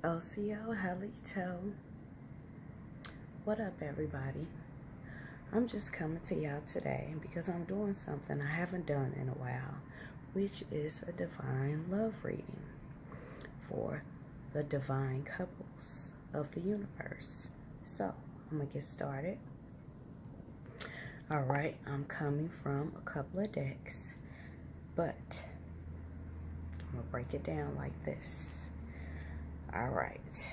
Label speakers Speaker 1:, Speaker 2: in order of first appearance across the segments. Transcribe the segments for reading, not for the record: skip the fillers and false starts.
Speaker 1: OCO Halito. What up, everybody? I'm just coming to y'all today because I'm doing something I haven't done in a while, which is a divine love reading for the divine couples of the universe. So, I'm going to get started. Alright, I'm coming from a couple of decks, but I'm going to break it down like this. Alright,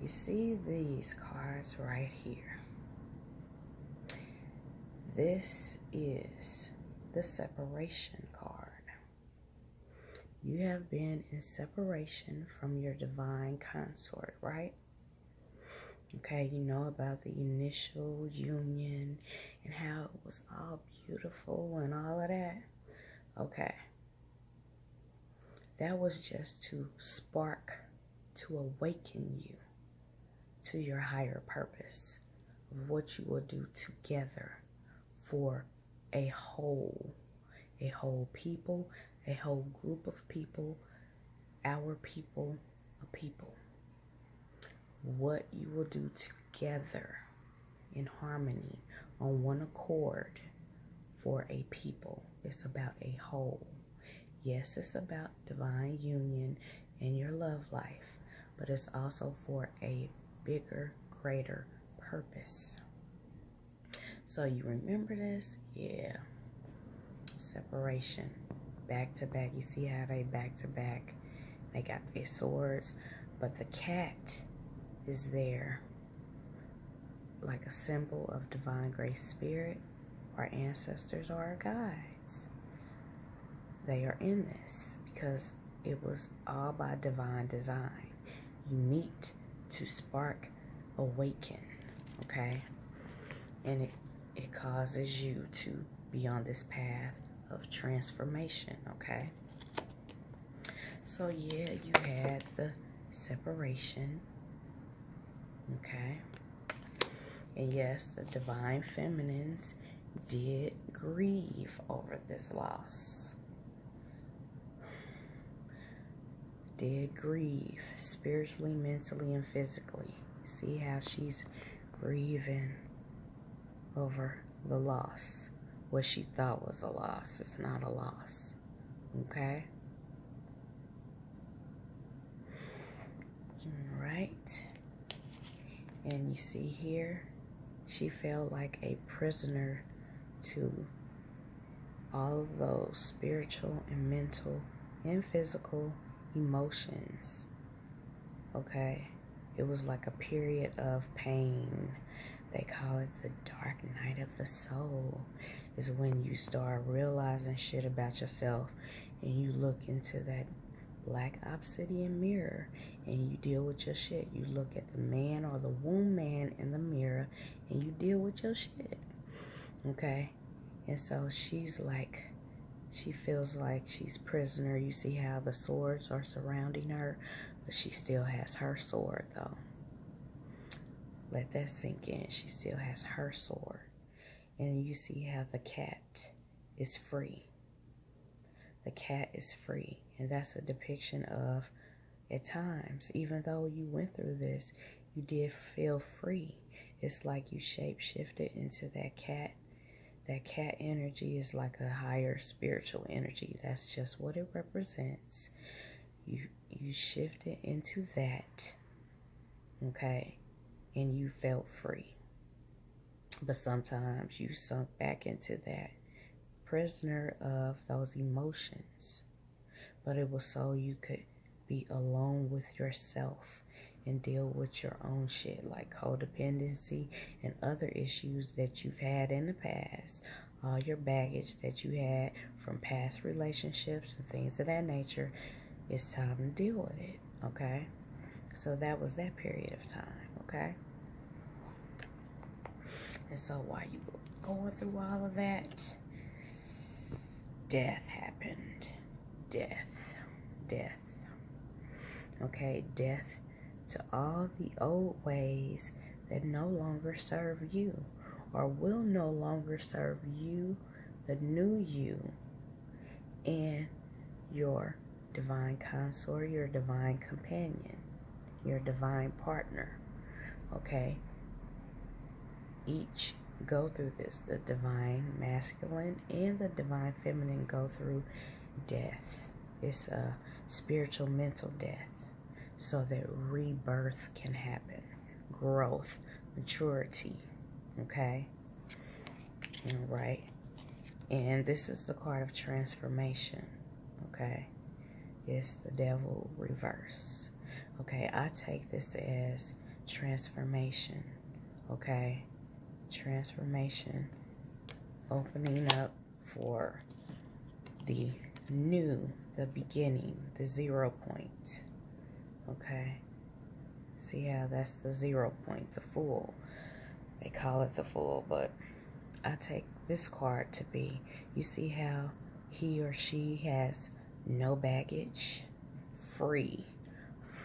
Speaker 1: you see these cards right here. This is the separation card. You have been in separation from your divine consort, right? Okay, you know about the initial union and how it was all beautiful and all of that. Okay. That was just to spark, to awaken you to your higher purpose of what you will do together for a whole people, a whole group of people, our people, a people. What you will do together in harmony on one accord for a people. It's about a whole. Yes, it's about divine union and your love life, but it's also for a bigger, greater purpose. So you remember this? Yeah. Separation. Back to back. You see how they back to back? They got their swords, but the cat is there like a symbol of divine grace spirit, our ancestors, or our guides. They are in this because it was all by divine design. You meet to spark, awaken, okay? And it causes you to be on this path of transformation, okay? So yeah, you had the separation, okay? And yes, the divine feminines did grieve over this loss. Did grieve spiritually, mentally, and physically. See how she's grieving over the loss. What she thought was a loss. It's not a loss. Okay? Alright. And you see here, she felt like a prisoner to all of those spiritual and mental and physical emotions. Okay, it was like a period of pain. They call it the dark night of the soul. Is when you start realizing shit about yourself and you look into that black obsidian mirror and you deal with your shit. You look at the man or the womb man in the mirror and you deal with your shit. Okay, and so she's like, she feels like she's prisoner. You see how the swords are surrounding her, but she still has her sword, though. Let that sink in. She still has her sword. And you see how the cat is free. The cat is free. And that's a depiction of, at times, even though you went through this, you did feel free. It's like you shape-shifted into that cat. That cat energy is like a higher spiritual energy. That's just what it represents. You shifted into that, okay, and you felt free. But sometimes you sunk back into that prisoner of those emotions. But it was so you could be alone with yourself and deal with your own shit like codependency and other issues that you've had in the past. All your baggage that you had from past relationships and things of that nature. It's time to deal with it, okay? So that was that period of time, okay? And so while you were going through all of that, death happened. Death. Okay, death to all the old ways that no longer serve you or will no longer serve you, the new you, and your divine consort, your divine companion, your divine partner. Okay? Each go through this. The divine masculine and the divine feminine go through death. It's a spiritual mental death, so that rebirth can happen, growth, maturity. Okay? All right. And this is the card of transformation. Okay? It's the devil reverse. Okay? I take this as transformation. Okay? Transformation, opening up for the new, the beginning, the 0 point. Okay? See how that's the 0 point, the Fool. They call it the Fool, but I take this card to be, you see how he or she has no baggage, free,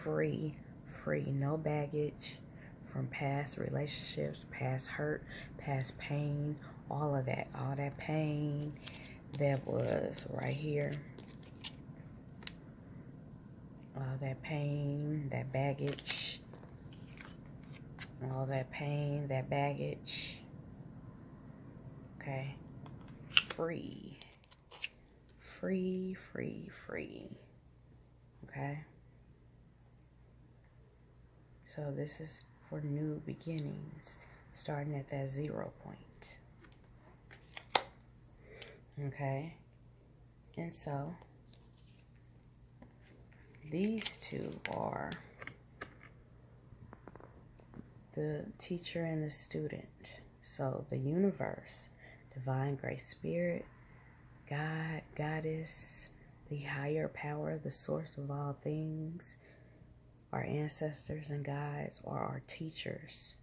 Speaker 1: no baggage from past relationships, past hurt, past pain, all of that, all that pain that was right here, all that pain, that baggage, all that pain, that baggage. Okay, free. Okay, so this is for new beginnings, starting at that 0 point. Okay, and so these two are the teacher and the student. So the universe, divine great spirit, God, goddess, the higher power, the source of all things, our ancestors and guides are our teachers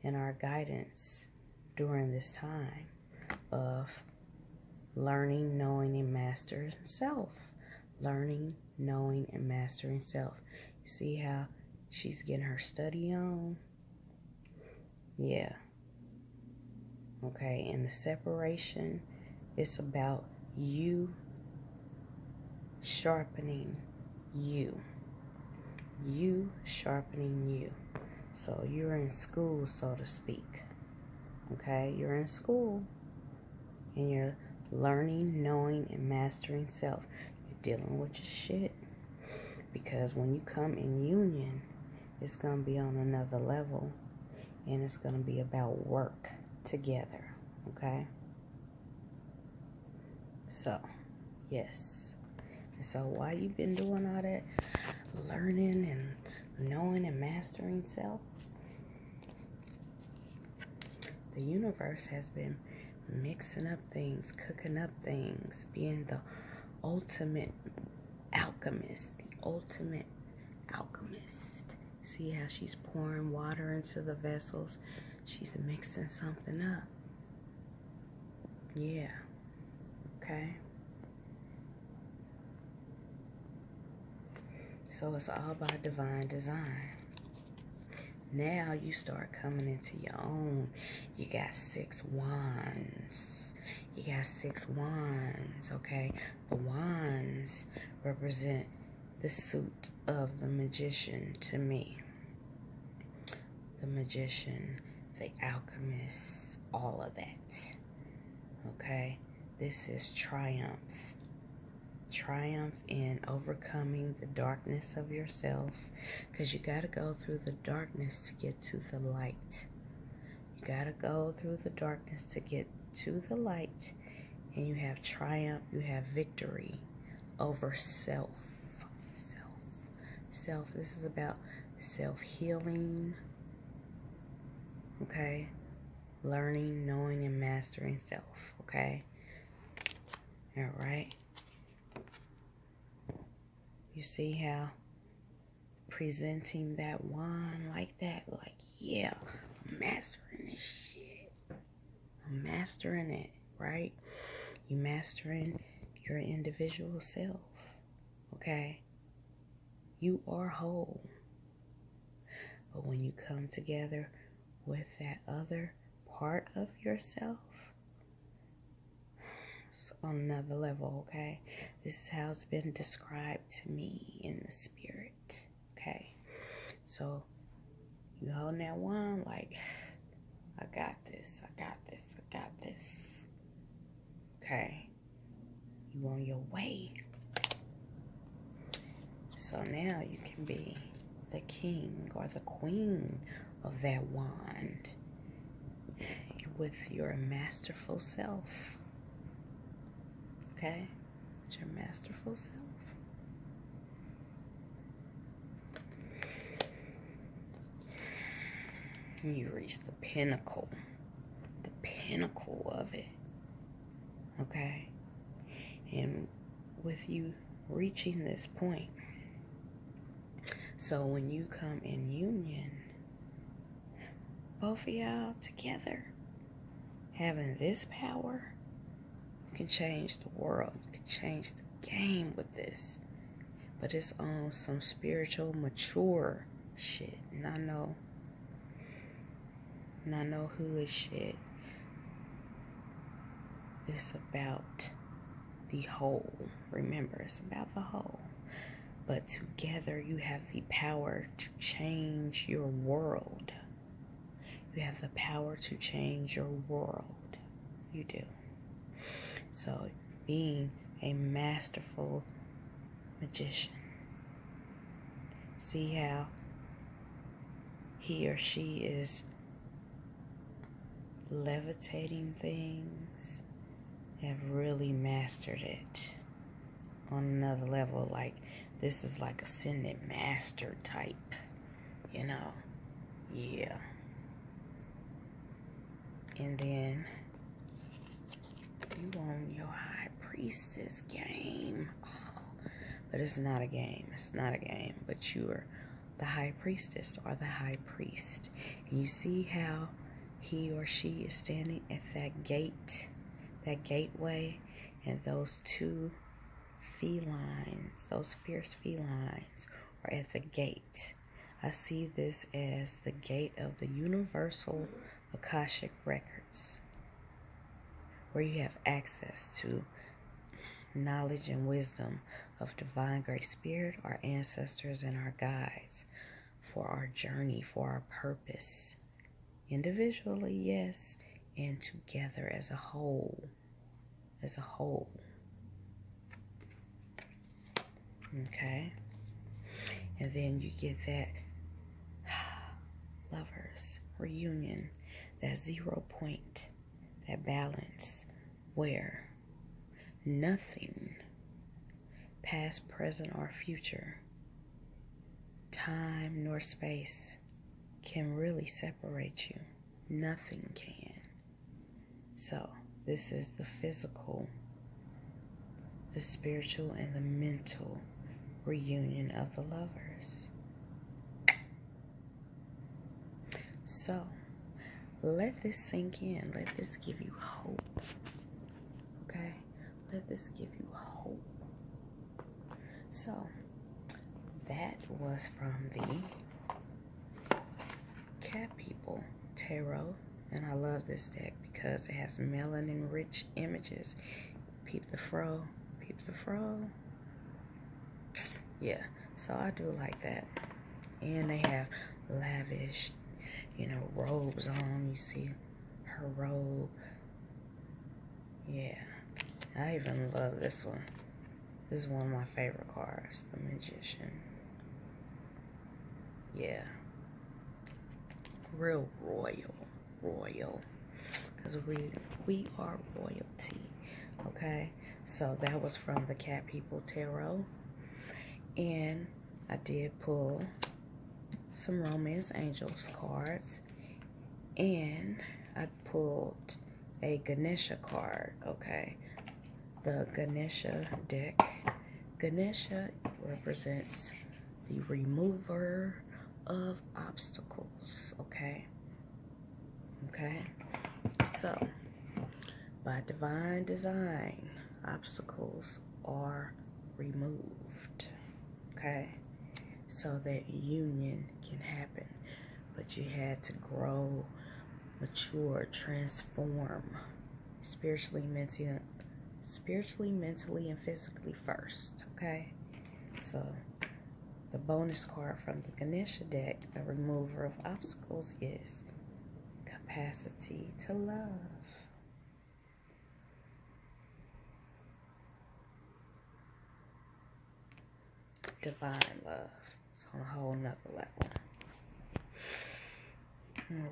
Speaker 1: and our guidance during this time of learning, knowing, and mastering self. Learning, knowing, and mastering self. You see how she's getting her study on? Yeah. Okay, and the separation, it's about you sharpening you. You sharpening you. So you're in school, so to speak. Okay, you're in school and you're learning, knowing, and mastering self. You're dealing with your shit, because when you come in union, it's going to be on another level, and it's going to be about work together. Okay, so yes, and so while you've been doing all that learning and knowing and mastering self, the universe has been mixing up things, cooking up things, being the ultimate alchemist, See how she's pouring water into the vessels? She's mixing something up. Yeah. Okay. So it's all by divine design. Now you start coming into your own. You got 6 wands. Okay? The wands represent the suit of the magician to me. The magician, the alchemist, all of that. Okay? This is triumph. Triumph in overcoming the darkness of yourself, because you got to go through the darkness to get to the light. You got to go through the darkness to get to the light, and you have triumph, you have victory over self. This is about self-healing. Okay? Learning, knowing, and mastering self. Okay? All right? You see how presenting that wand like that? Like, yeah, I'm mastering this shit. I'm mastering it, right? You mastering your individual self, okay? You are whole. But when you come together with that other part of yourself, it's on another level, okay? This is how it's been described to me in the spirit, okay? So, you holding that wand like, I got this, I got this, I got this. Okay? You on your way. So now you can be the king or the queen of that wand with your masterful self. Okay? With your masterful self. You reach the pinnacle of it. Okay? And with you reaching this point, so when you come in union, both of y'all together, having this power, you can change the world. You can change the game with this. But it's on some spiritual, mature shit. Not no hood shit. It's about the whole. Remember, it's about the whole. But together you have the power to change your world. You have the power to change your world. You do. So, being a masterful magician. See how he or she is levitating things, have really mastered it on another level. Like, this is like ascended master type, you know. Yeah. And then you on your high priestess game. Oh, but it's not a game. It's not a game. But you're the high priestess or the high priest. And you see how he or she is standing at that gate, that gateway, and those two felines, those fierce felines, are at the gate. I see this as the gate of the universal Akashic records, where you have access to knowledge and wisdom of divine great spirit, our ancestors, and our guides for our journey, for our purpose. Individually, yes, and together as a whole. As a whole. Okay? And then you get that lovers reunion, that 0 point, that balance where nothing, past, present, or future, time nor space, can really separate you. Nothing can. So, this is the physical, the spiritual, and the mental reunion of the lovers. So, let this sink in. Let this give you hope. Okay? Let this give you hope. So, that was from the Cat People Tarot. And I love this deck because it has melanin-rich images. Peep the fro. Peep the fro. Yeah, so I do like that. And they have lavish, you know, robes on. You see her robe. Yeah, I even love this one. This is one of my favorite cards, the Magician. Yeah. Real royal. Because we are royalty. Okay? So that was from the Cat People Tarot. And I did pull some Romance Angels cards. And I pulled a Ganesha card, okay? The Ganesha deck. Ganesha represents the remover of obstacles, okay? Okay? So, by divine design, obstacles are removed, okay? So that union can happen. But you had to grow, mature, transform spiritually, spiritually, mentally, and physically first, okay? So, the bonus card from the Ganesha deck, the remover of obstacles, is capacity to love. Divine love. It's on a whole nother level.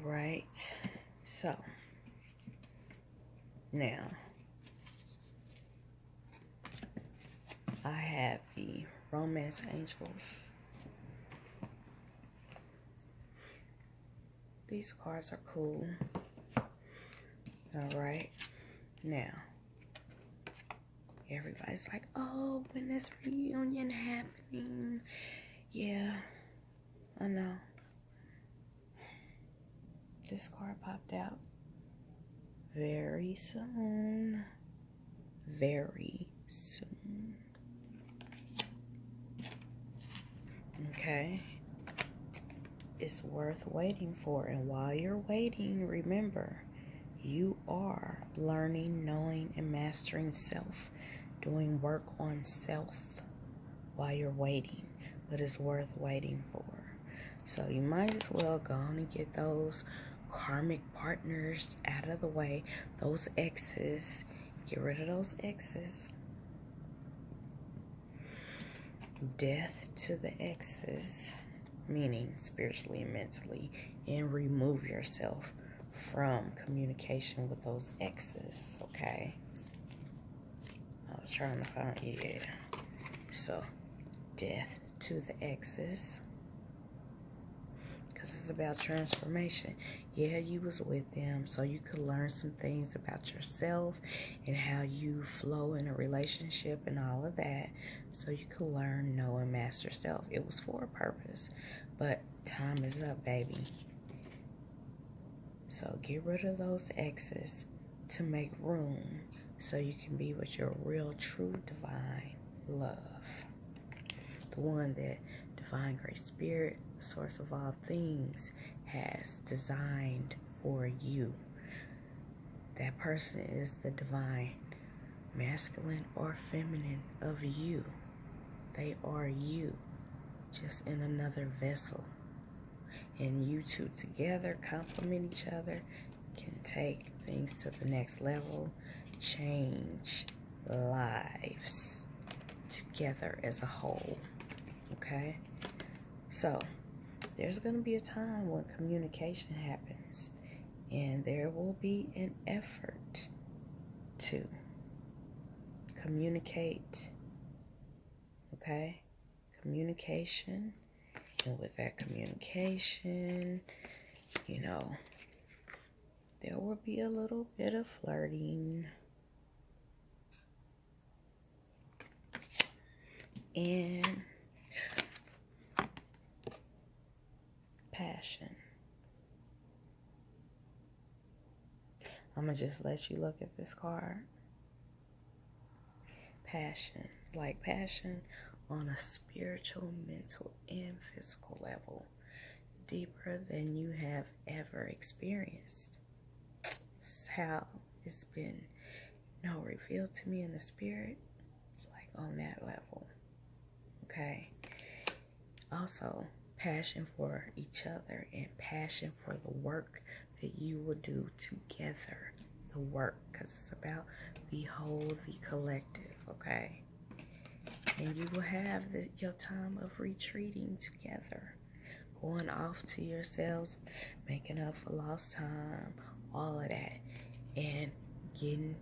Speaker 1: Alright. So, now, I have the Romance Angels. These cards are cool. Alright. Now, everybody's like, oh, when is reunion happening? Yeah, I know. This card popped out very soon. Very soon. Okay. It's worth waiting for. And while you're waiting, remember, you are learning, knowing, and mastering self. Doing work on self while you're waiting. But it's worth waiting for. So you might as well go on and get those karmic partners out of the way. Those exes. Get rid of those exes. Death to the exes. Meaning spiritually and mentally. And remove yourself from communication with those exes. Okay? I was trying to find, yeah. So, death to the exes. Because it's about transformation. Yeah, you was with them so you could learn some things about yourself and how you flow in a relationship and all of that. So you could learn, know, and master self. It was for a purpose. But time is up, baby. So get rid of those exes to make room so you can be with your real, true, divine love. The one that Divine Great Spirit, the source of all things, has designed for you. That person is the divine masculine or feminine of you. They are you, just in another vessel. And you two together complement each other, can take things to the next level, change lives together as a whole. Okay? So, there's going to be a time when communication happens, and there will be an effort to communicate. Okay? Communication. And with that communication, you know, there will be a little bit of flirting. And passion. I'm going to just let you look at this card. Passion. Like passion on a spiritual, mental, and physical level. Deeper than you have ever experienced. It's how it's been, revealed to me in the spirit. It's like on that level. Okay? Also, passion for each other and passion for the work that you will do together. The work, because it's about the whole, the collective, okay? And you will have your time of retreating together. Going off to yourselves, making up for lost time, all of that. And getting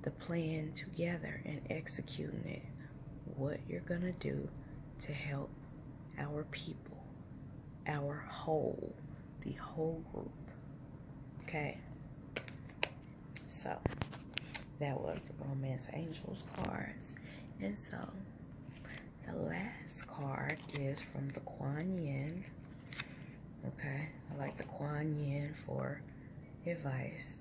Speaker 1: the plan together and executing it. What you're going to do to help our people, our whole, the whole group. Okay? So, that was the Romance Angels cards. And so, the last card is from the Kuan Yin. Okay? I like the Kuan Yin for advice.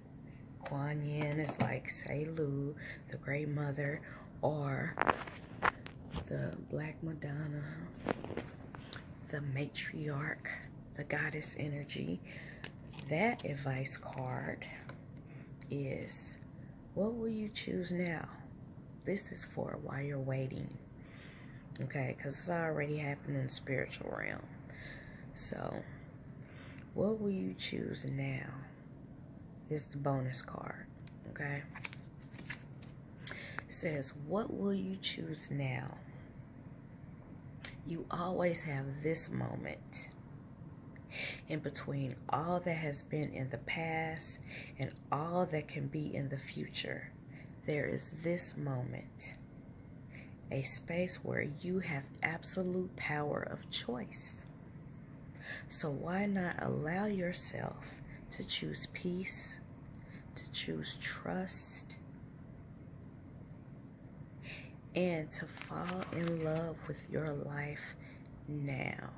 Speaker 1: Kuan Yin is like Sei Lu, the Great Mother, or the Black Madonna, the Matriarch, the Goddess Energy. That advice card is What will you choose now? This is for while you're waiting. Okay, because it's already happened in the spiritual realm. So, what will you choose now? Is the bonus card. Okay? It says, what will you choose now? You always have this moment in between all that has been in the past and all that can be in the future. There is this moment, a space where you have absolute power of choice. So why not allow yourself to choose peace, to choose trust, and to fall in love with your life now?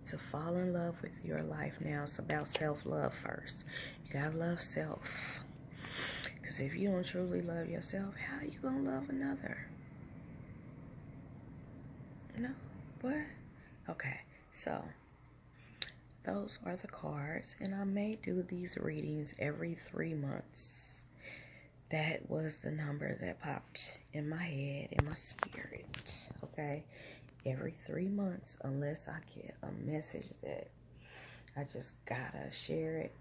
Speaker 1: To fall in love with your life now. It's about self-love first. You gotta love self. Because if you don't truly love yourself, how are you gonna love another? No? What? Okay, so those are the cards, and I may do these readings every 3 months. That was the number that popped in my head, in my spirit, okay? Every 3 months, unless I get a message that I just gotta share it.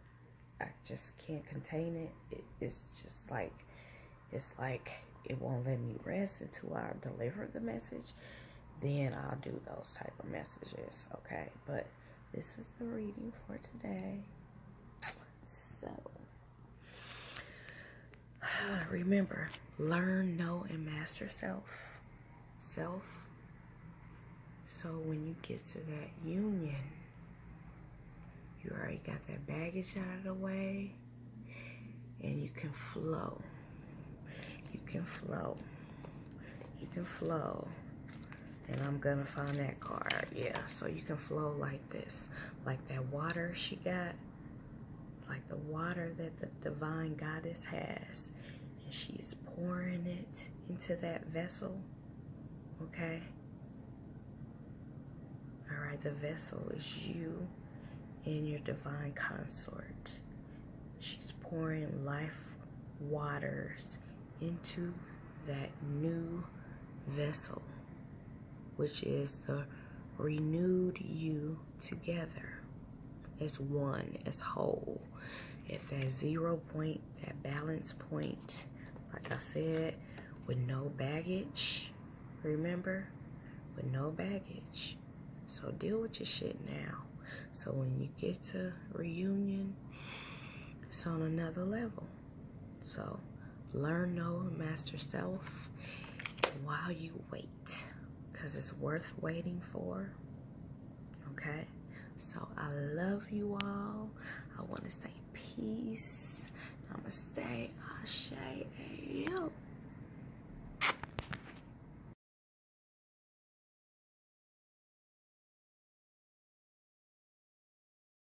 Speaker 1: I just can't contain it. It's just like, it's like it won't let me rest until I deliver the message. Then I'll do those type of messages, okay? But this is the reading for today. So, remember, learn, know, and master self. Self. So when you get to that union, you already got that baggage out of the way, and you can flow. You can flow. You can flow. And I'm gonna find that card. Yeah, so you can flow like this. Like that water she got. Like the water that the divine goddess has. And she's pouring it into that vessel. Okay? Alright, the vessel is you and your divine consort. She's pouring life waters into that new vessel, which is the renewed you together as one, as whole. At that 0 point, that balance point, like I said, with no baggage. Remember? With no baggage. So deal with your shit now. So when you get to reunion, it's on another level. So learn, know, and master self while you wait. Because it's worth waiting for. Okay? So I love you all. I want to say peace. Namaste. Ashe. Ayo.